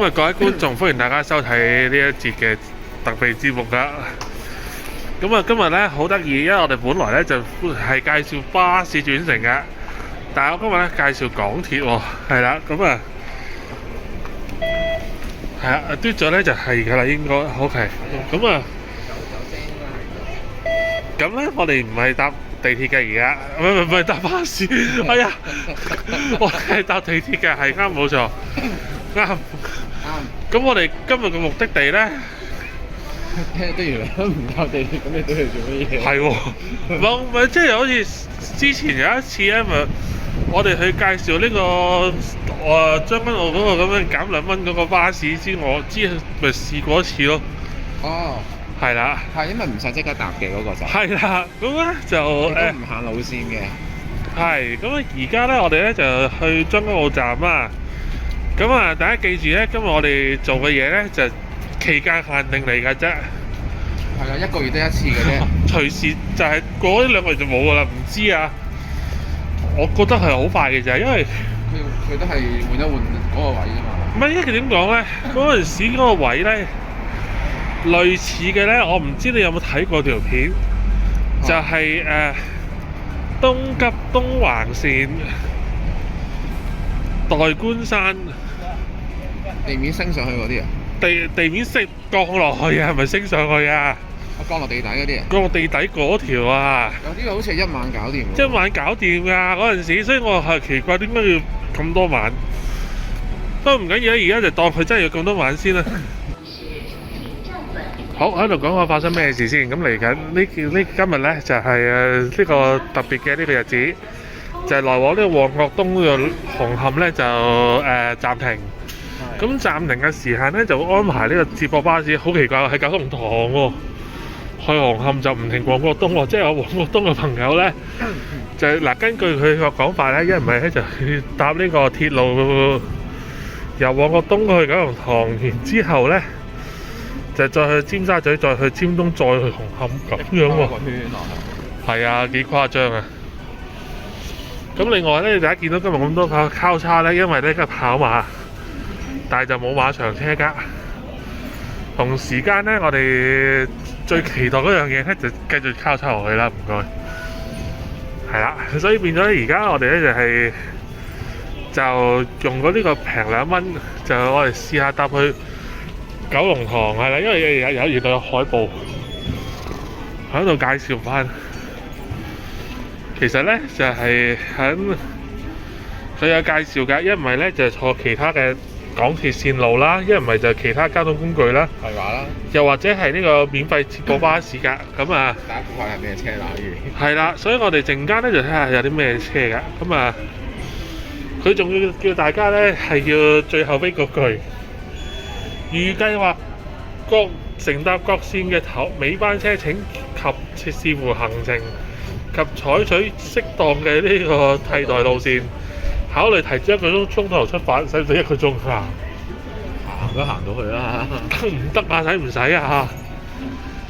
咁啊，各位觀眾，歡迎大家收睇呢一節嘅特備節目啦。咁啊，今日咧好得意，因為我哋本來咧就係介紹巴士轉乘嘅，但係我今日咧介紹港鐵喎，係啦，咁啊，係啊，嘟咗咧就係㗎啦，應該 OK。咁啊，咁咧我哋唔係搭地鐵嘅而家，唔係搭巴士，哎呀，我哋係搭地鐵嘅，係啱冇錯，啱。咁我哋今日嘅目的地咧，都原來都唔搭地鐵，咁你都要做乜嘢？係喎，咪即係好似之前有一次咧，咪我哋去介紹呢個將軍澳嗰個咁樣減2蚊嗰個巴士之我知咪試過一次咯。哦，係啦，係因為唔使即刻搭嘅嗰個就係啦，咁咧就都唔行路線嘅。係咁啊！而家咧我哋咧就去將軍澳站啦。咁啊，大家記住咧，今日我哋做嘅嘢咧就期間限定嚟㗎啫。係啊，1個月得一次嘅啫。隨時就係過呢2個月就冇㗎啦，唔知啊。我覺得係好快嘅啫，因為佢都係換一換嗰個位啫嘛。唔係，因為點講咧？嗰陣時嗰個位咧，類似嘅咧，我唔知你有冇睇過條片，就係東急東橫線代官山地面升上去嗰啲啊？地面升降落去啊，係咪升上去啊？降落地底嗰啲啊？降落地底嗰條啊！有啲好似係1晚搞掂喎。1晚搞掂㗎嗰陣時，所以我係奇怪點解要咁多晚。不過唔緊要啦，而家就當佢真係要咁多晚先啦。好，喺度講下發生咩事先。咁嚟緊今日咧就係呢個特別嘅呢個日子，就係來往呢個旺角東呢個紅磡咧就暫停。咁暫停嘅時限咧就會安排呢個接駁巴士，好奇怪喎，喺九龍塘喎，去紅磡就唔停旺角東喎，即係有旺角東嘅朋友咧就嗱，根據佢個講法咧，一唔係咧就去搭呢個鐵路由旺角東去九龍塘，然之後咧就再去尖沙咀，再去尖東，再去紅磡咁樣喎。係啊，幾誇張啊！咁另外咧，大家見到今日咁多交叉咧，因為呢個跑馬，但係就冇馬場車㗎。同時間咧，我哋最期待嗰樣嘢咧，就繼續交叉落去啦。唔該。係啦，所以變咗咧，而家我哋咧就用咗呢個平2蚊，就我哋試下搭去九龍塘係啦，因為原來有海報喺度介紹翻。其實咧就係佢有介紹㗎，一唔係咧就坐其他嘅港鐵線路啦，一唔係就其他交通工具啦，係話啦，又或者係呢個免費接駁巴士㗎。咁啊，大家估下係咩車啦？係啦，所以我哋陣間咧就睇下有啲咩車㗎。咁啊，佢仲要叫大家咧係要最後尾嗰句，預計話乘搭各線嘅尾班車請及視乎行程及採取適當嘅呢個替代路線，考慮提早1個鐘頭出發，使唔使1個鐘啊？行都行到去啦，得唔得啊？使唔使啊？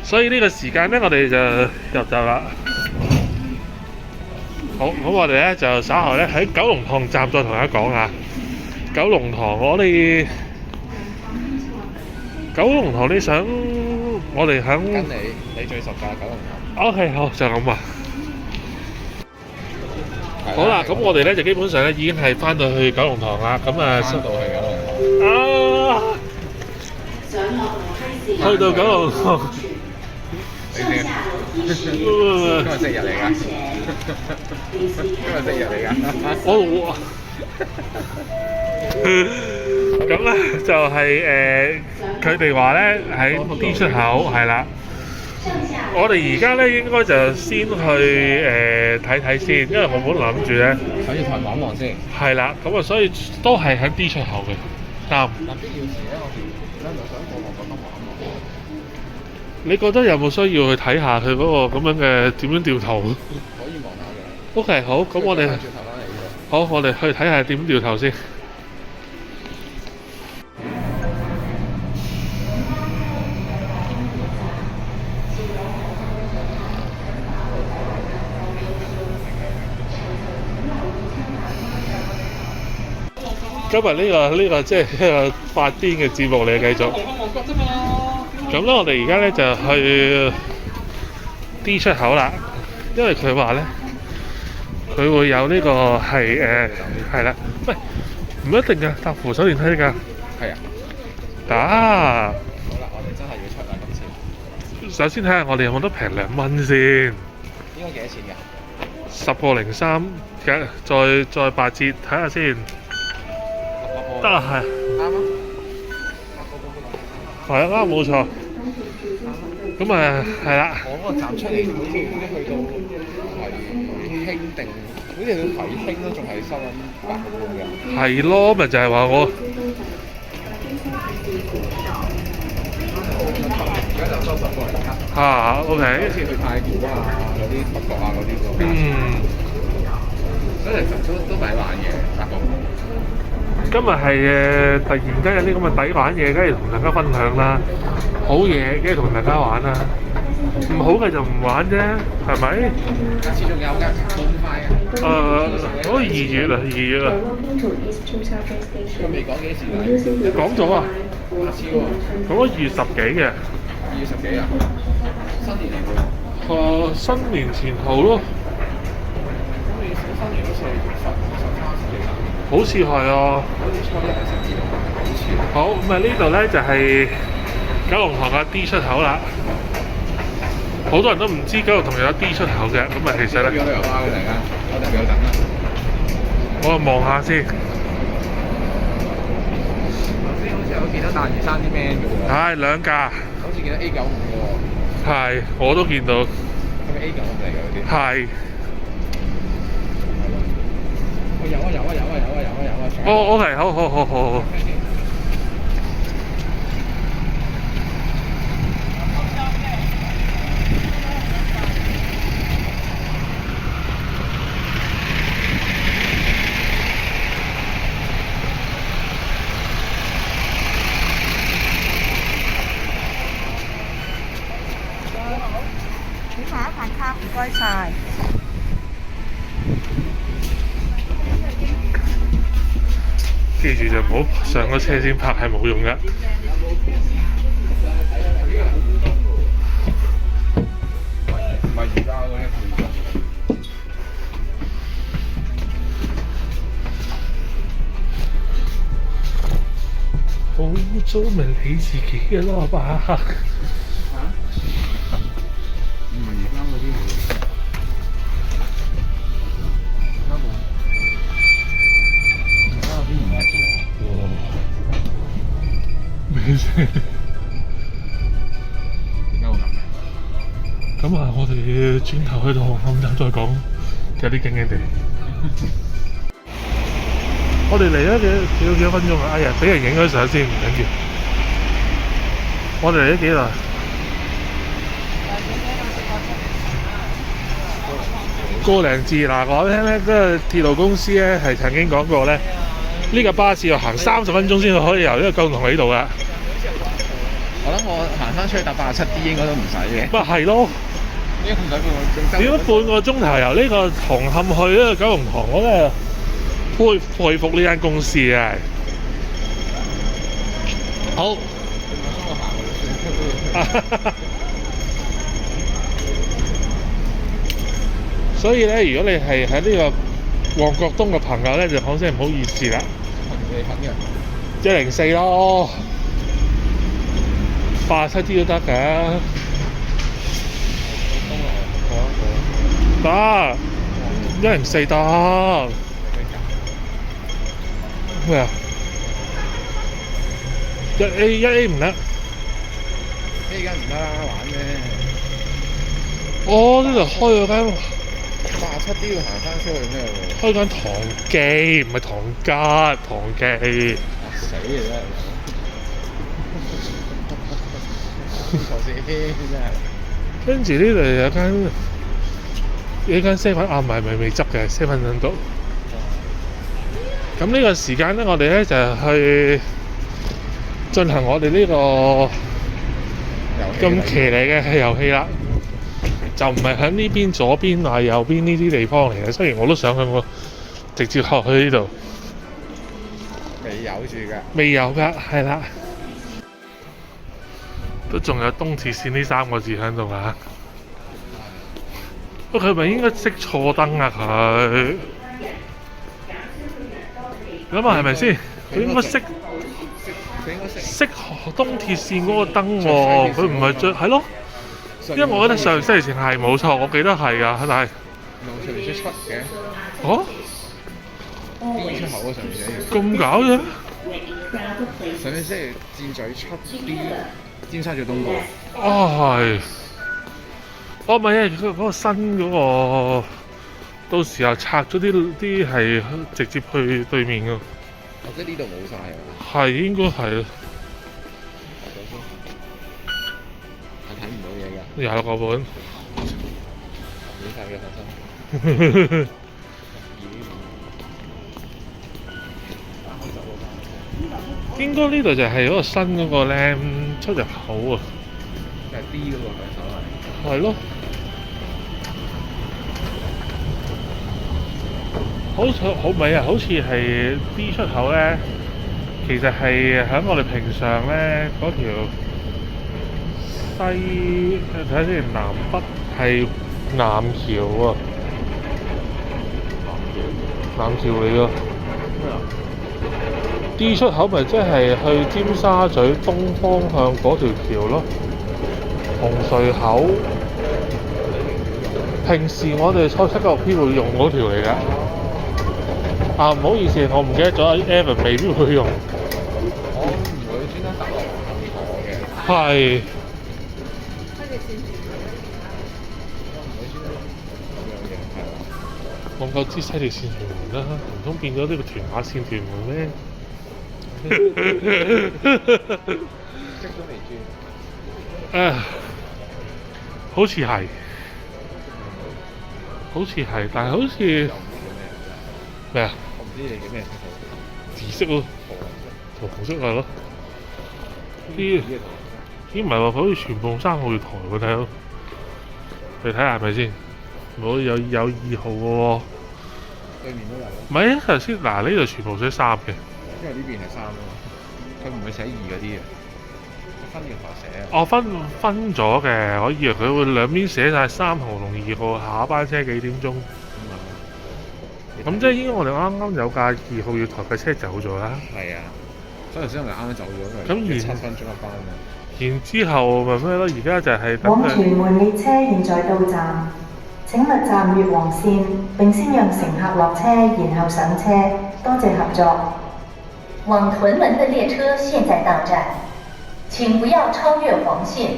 所以呢個時間咧，我哋就入閘啦。好，咁我哋咧就稍後咧喺九龍塘站再同大家講下。九龍塘九龍塘你想我哋響跟你最熟㗎九龍塘。OK， 好就咁啊。好啦，咁我哋咧就基本上咧已經係翻到去九龍塘啦。咁啊，翻到去九龍塘。啊！去到九龍塘。你聽，今日星期日嚟㗎。今日星期日嚟㗎。咁咧就係佢哋話咧喺 D 出口係啦。我哋而家咧應該就先去睇睇先，因為我本來諗住咧睇住台望望先。係啦，咁啊所以都係喺 D 出口嘅，啱。嗱，必要時咧，我哋就想過旺角東望一望。你覺得有冇需要去睇下佢嗰個咁樣嘅點樣掉頭？可以望下嘅。OK， 好，咁我哋好，我哋去睇下點掉頭先。今日呢個即係一個發癲嘅節目嚟，繼續。咁咧，我哋而家咧就去 D 出口啦，因為佢話咧，佢會有呢個係啦，喂，唔一定㗎，搭扶手電梯㗎。係啊。打。好啦，我哋真係要出啦今次。首先睇下我哋有冇得平2蚊先。應該幾多錢㗎10.03嘅，再8折，睇下先。得啊，係。啱啊。係啊，啱冇錯。咁係啦。我嗰個站出嚟好似去到葵興定，好似去到葵興都仲係收緊8個半嘅。係咯，咪就係話我。而家就收10個嚟㗎。OK。好似去太古啊嗰啲北角啊嗰啲個價。所以其實都抵玩嘅8個半。今日係突然間有啲咁嘅抵玩嘢，梗係同大家分享啦。好嘢，梗係同大家玩啦。唔好嘅就唔玩啫，係咪？下次仲有㗎，咁快啊！好似2月啦，2月啦。佢未講幾時嚟？講咗啊？下次喎。講咗2月10幾嘅。2月10幾啊？新年嚟㗎。新年前後咯。新年好似係好似係啊。好似初一係12號，好似。好，咁呢度咧就係九龍塘嘅 D 出口啦。好多人都唔知九龍塘有 D 出口嘅，咁其實咧。有旅遊巴嘅大家，我哋有等啦。我望下先。頭先好似有見到大嶼山啲 man 嘅喎。係2架。好似見到 A95嘅喎。係，我都見到。係咪 A95嚟㗎嗰啲？係。有啊！哦 ，OK， 好。請下一排卡，唔該晒。記住就唔好上咗車先拍，係冇用㗎。唔係而家嗰啲好污糟咪你自己嘅咯吧。嚇？唔係而家嗰啲嚟。咩啫？點解會咁嘅？咁啊，我哋轉頭去到紅磡站再講，有啲驚驚地。我哋嚟咗幾多分鐘啊？哎呀，俾人影咗相先，唔緊要。我哋嚟咗幾耐？1個字嗱，我聽咧，嗰個鐵路公司咧係曾經講過咧，呢個巴士要行30分鐘先可以由呢個九龍塘呢度噶。我諗我行翻出去搭87D 應該都唔使嘅。咪係咯。應該唔使半個鐘。點解半個鐘頭由呢個紅磡去呢個九龍塘？我真係佩服呢間公司啊！好。所以咧，如果你係喺呢個旺角東嘅朋友咧，就講聲唔好意思啦。104咯，87D都得㗎。得104得。咩啊？1A 唔得。A 梗唔得玩咩？哦，呢度開咗間87D 要行翻出去咩喎？開間唐記，唔係唐吉，唐記。死啊真係！頭先真係。跟住呢度有間7-Eleven啊，唔係未執嘅7-Eleven度。咁呢個時間咧，我哋咧就去進行我哋呢個咁騎呢嘅遊戲啦。就唔係喺呢邊左邊啊右邊呢啲地方嚟嘅，雖然我都想去，我直接落去呢度。未有住㗎。未有㗎，係啦，都仲有東鐵線呢3個字喺度啊！不過佢咪應該識錯燈啊佢？諗下係咪先？佢應該識佢應該識。識東鐵線嗰個燈喎，佢唔係最係咯。因為我覺得上西鐵線係冇錯，我記得係㗎，但係上面寫7嘅。哦 D 出口啊，上面寫住。咁搞嘅？上面寫住箭嘴7 D， 尖沙咀東部。哦係。哦唔係啊，佢嗰個新嗰個，到時候拆咗啲係直接去對面㗎。我覺得呢度冇晒啊。係應該係。我睇唔到嘢㗎。廿個本。幾細嘅放心。應該呢度就係嗰個新嗰個咧出入口啊。就係 D 嗰個係手嚟。係咯。好咪啊！好似係 D 出口咧，其實係喺我哋平常咧嗰條西睇下先，南北係南橋啊，南橋嚟㗎。D 出口咪即係去尖沙咀東方向嗰條橋咯，紅隧口。平時我哋坐7個 P 會用嗰條嚟㗎。啊，唔好意思，我唔記得咗 Evan 未必會用。我唔會專登搭落咁坐嘅。係。我唔夠知西鐵線屯門啦，唔通變咗呢個屯馬線屯門咩？識都未轉。好似係，但係好似咩啊？我唔知你叫咩色號。紫色咯，同紅色係咯。啲唔係話好似全部3號月台喎，睇到。你睇下係咪先？我有2號嘅喎。對面都有。唔係啊，頭先嗱呢度全部寫3嘅。因為呢邊係3啊嘛，佢唔會寫2嗰啲嘅，分嘅話寫啊。哦，分咗嘅，我以為佢會兩邊寫晒3號同2號下一班車幾點鐘。咁即係應該我哋啱啱有架2號月台嘅車走咗啦。係啊，所以頭先我哋啱啱走咗，因為7分鐘一班啊。然之後咪咩咯？而家就係等往屯門列車現在到站，請勿站越黃線，並先讓乘客落車，然後上車。多謝合作。往屯門的列車現在到站，請不要超越黃線，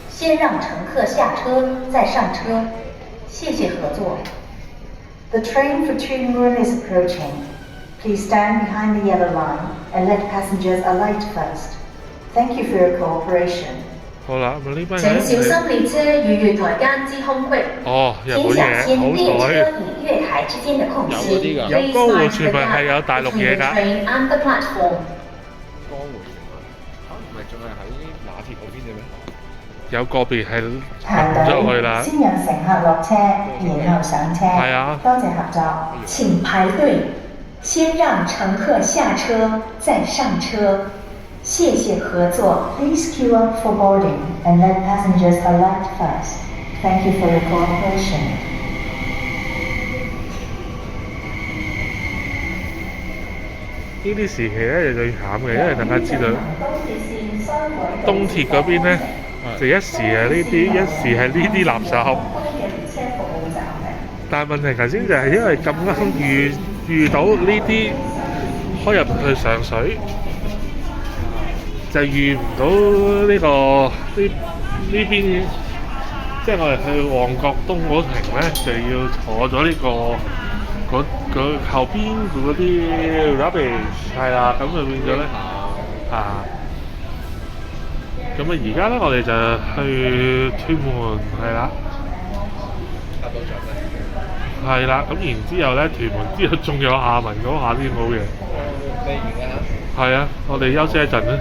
先讓乘客下車再上車。謝謝合作。The train for Tuen is approaching. Please stand behind the yellow line and let passengers alight first. Thank you for your cooperation. 好啦，咁呢班請人小心列車與月台間之空隙。哦，日本請小嘢，心列好彩。車與月台之間的空隙。有江湖傳聞係有大陸嘢㗎。江湖傳聞嚇，唔係仲係喺馬鐵嗰邊嘅咩？有個別係行咗入去啦。先讓乘客落車，然後上車。係啊。多謝合作。請排隊，先讓乘客下車再上車。謝謝合作。 Please queue up for boarding and let passengers alight first. Thank you for your cooperation. 呢啲時期咧就最慘嘅，因為大家知道東鐵嗰邊咧就一時係呢啲，一時係呢啲垃圾盒。但係問題頭先就係因為咁啱遇到呢啲開入去上水，就遇唔到呢邊，即係我哋去旺角東嗰程咧，就要坐咗佢後邊嗰啲 rubbish 係啦，咁就變咗咧咁啊而家咧我哋就去屯門係啦，搭到站咧。係啦，咁然之後咧屯門之後仲有亞文嗰下先好嘅。未完㗎。係啊，我哋休息一陣啦。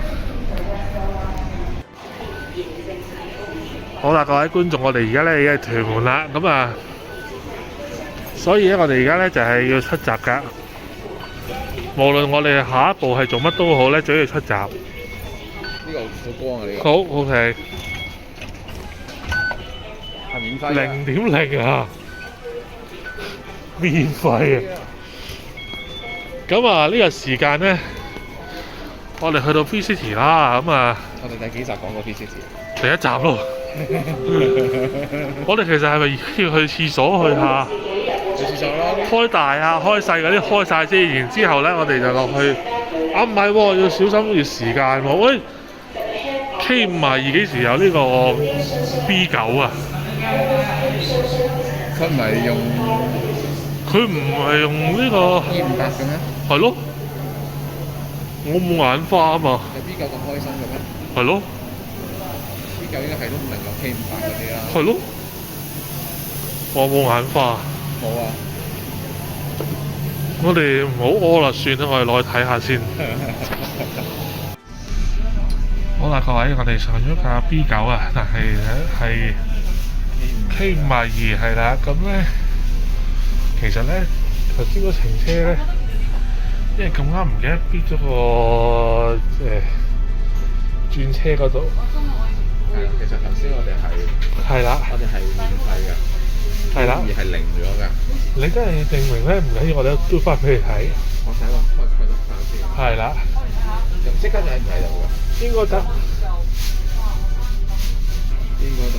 好啦，各位觀眾，我哋而家咧已經係屯門啦，咁啊，所以咧我哋而家咧就係要出閘㗎。無論我哋下一步係做乜都好咧，最緊要出閘。呢個好光啊！呢個好 OK，係免費嘅。0.0啊，免費啊！咁啊，呢個時間咧，我哋去到 Free City 啦，咁啊，我哋第幾集講過 Free City？第一集咯。我哋其實係咪要去廁所去下？去廁所咯。開大啊、開細嗰啲開晒先，然之後咧，我哋就落去。啊，唔係喎，要小心要時間喎。喂，K52幾時有呢個 B9啊？佢唔係用佢唔係用呢個258嘅咩？係咯，我冇眼花啊嘛。有 B9咁開心嘅咩係咯， ？B9應該係都唔能夠 K58嗰啲啦。係咯，我冇眼花。冇啊。我哋唔好屙啦，算啦，我哋落去睇下先。好啦，各位，我哋上咗架 B9啊，但係K52係啦。咁咧，其實咧頭先嗰程車咧，因為咁啱唔記得逼咗個轉車嗰度。係啊，其實頭先我哋係啦，我哋係免費嘅。係啦，而係零咗㗎。你真係證明咧唔緊要，我哋都翻俾你睇。我睇個開得翻先。係啦，又即刻就喺唔喺度㗎？應該得。應該得。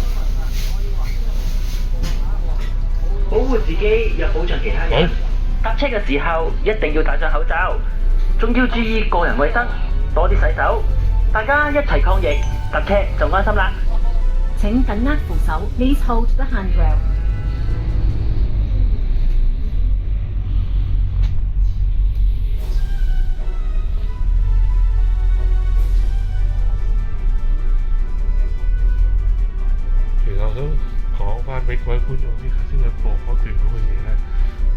保護自己又保障其他人。搭車嘅時候一定要戴上口罩，仲要注意個人衛生，多啲洗手。大家一齊抗疫，搭車就安心啦。請緊握扶手 ，Please hold the handrail。其實我想講翻俾各位觀眾知，頭先佢播嗰段咁嘅嘢咧，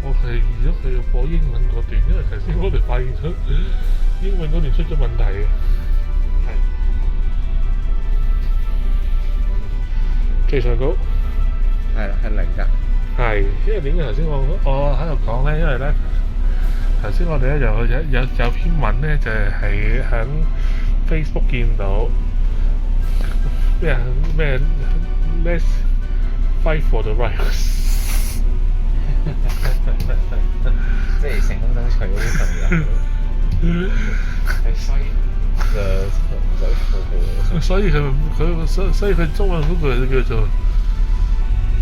我係預咗佢要播英文嗰段，因為頭先我哋發現咗英文嗰段出咗問題嘅。係。技術稿。係啦，係零㗎。係，因為點解頭先我喺度講咧？因為咧頭先我哋咧有篇文咧，就係喺 Facebook 見到咩 Let's fight for the rights 即係成功爭取嗰啲朋友。係衰嘅，所以佢中文嗰句叫做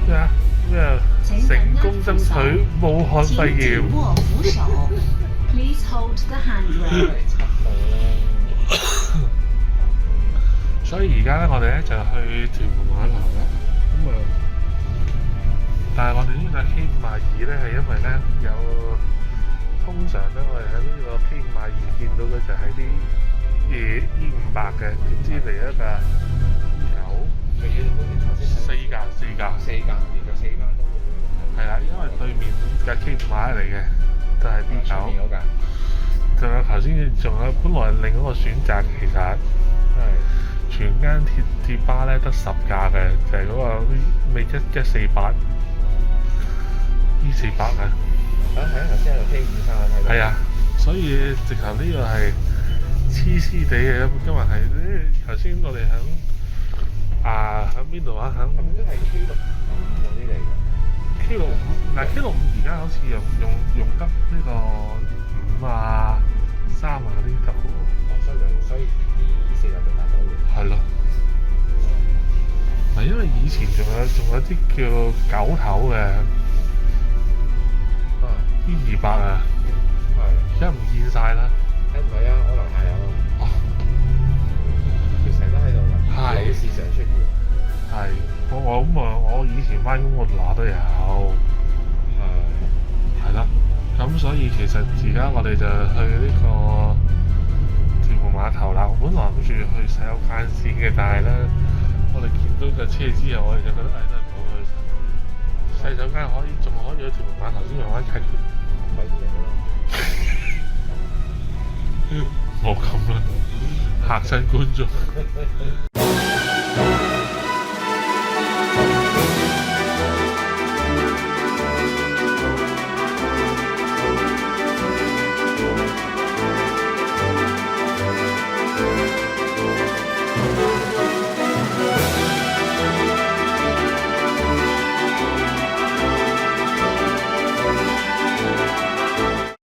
咩啊？咩啊？成功爭取武漢肺炎。握扶手 ，Please hold the handrail。所以而家咧，我哋咧就去屯門碼頭啦。咁啊，但係我哋呢架 K52咧，係因為咧通常咧，我哋喺呢個 K52見到嘅就係啲E500嘅，點知嚟一架4架，連咗4架都係啦，因為對面架 K5嚟嘅，就係 B9。嗰架。仲有頭先，仲有本來另一個選擇，其實係全間鐵巴咧得10架嘅，就係嗰個咩148 E48啊。係啊，頭先喺度 K53睇到。係啊，所以直頭呢個係黐黐地嘅，今日係頭先我哋喺邊度啊？咁都係 K65嗰啲嚟嘅。K65嗱 K65而家好似用得呢個5啊、3啊嗰啲得嘅喎。所以呢4架就大多嘅。係咯。嗱，因為以前仲有啲叫9頭嘅E28啊，而家唔見晒啦。唔係啊，我樓下有。哦。佢成日都喺度㗎。係。老是常出現。係。我以前翻工我樓下都有。係啦。咁所以其實而家我哋就去呢個屯門碼頭啦。我本來諗住去洗手間先嘅，但係咧，我哋見到架車之後，我哋就覺得真係唔好去洗手間，仲可以去屯門碼頭先慢慢解決。冇咁啦，嚇親觀眾。